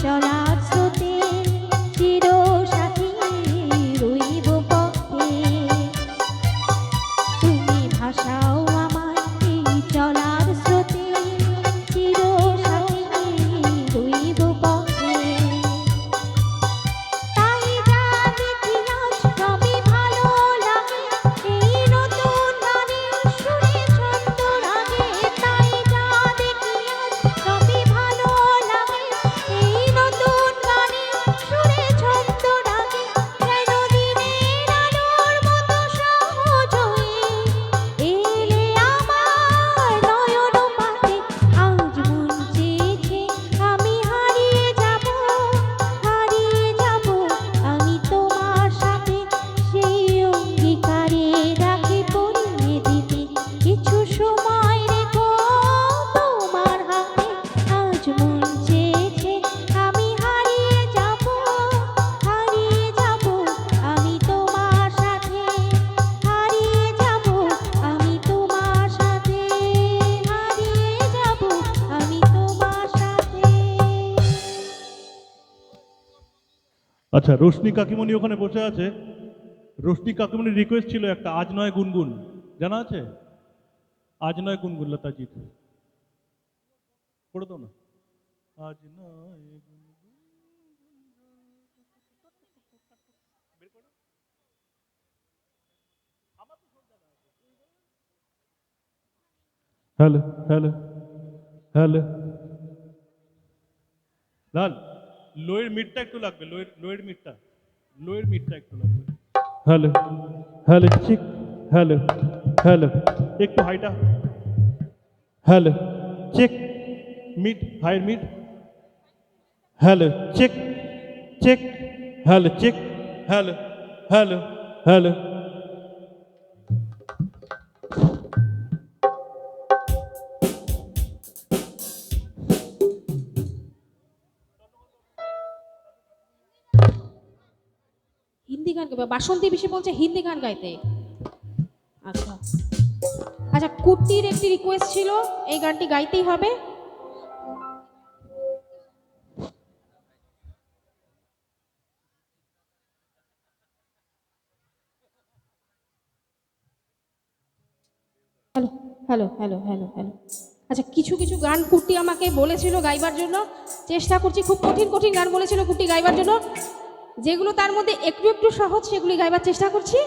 চলার স্রোতে চির সাথী রইব পথে। তুমি ভাষাও আমার এই চলার স্রোতে চির সাথী রইব পথে। তাই যা দেখি আজ সবই ভালো লাগে, এই নতুন গানের সুরে ছন্দ লাগে। তাই যা দেখি আজ সবই ভালো লাগে, এই নতুন গানের সুরে ছন্দ লাগে। যেন দিনের আলোর মতো সহজ হয়ে এলে আমার নয়ন পাতে। আজ মন চেয়েছে আমি হারিয়ে যাব, হারিয়ে যাব আমি তোমার সাথে। সেই অঙ্গীকারে রাখি পরিয়ে দিতে কিছু সময় রেখো তোমার হাতে। আজ মন চেয়েছে আমি হারিয়ে যাব, হারিয়ে যাব আমি তোমার সাথে। হারিয়ে যাব আমি তোমার সাথে, হারিয়ে যাব আমি তোমার সাথে। আচ্ছা, রোশনি কাকিমণি ওখানে বসে আছে। রোশনি কাকিমণির রিকোয়েস্ট ছিল একটা, আজ নয় গুনগুন, জানা আছে? আজ নয় গুনগুন লতাজিৎ করে দাও না। আজ নয় গুনগুন। Hello hello hello. লাল, লোয়ের মিডটা একটু লাগবে, লোয়ের মিডটা, লোয়ের মিডটা একটু লাগবে। Hello hello check, hello hello, একটু হাইটা। হ্যালো চেক, মিড, হাইয়ের mid. Hello check check, hello check, hello hello hello. Hindi গান গাইবে, বাসন্তী বেশি বলছে হিন্দি গান গাইতে। আচ্ছা আচ্ছা, কুট্টির একটি রিকোয়েস্ট ছিল, এই গানটি গাইতেই হবে। Hello hello hello hello hello. আচ্ছা, কিছু কিছু গান কুট্টি আমাকে বলেছিল গাইবার জন্য, চেষ্টা করছি। খুব কঠিন কঠিন গান বলেছিল কুট্টি গাইবার জন্য, যেগুলো তার মধ্যে একটু একটু সহজ সেগুলি গাইবার চেষ্টা করছি।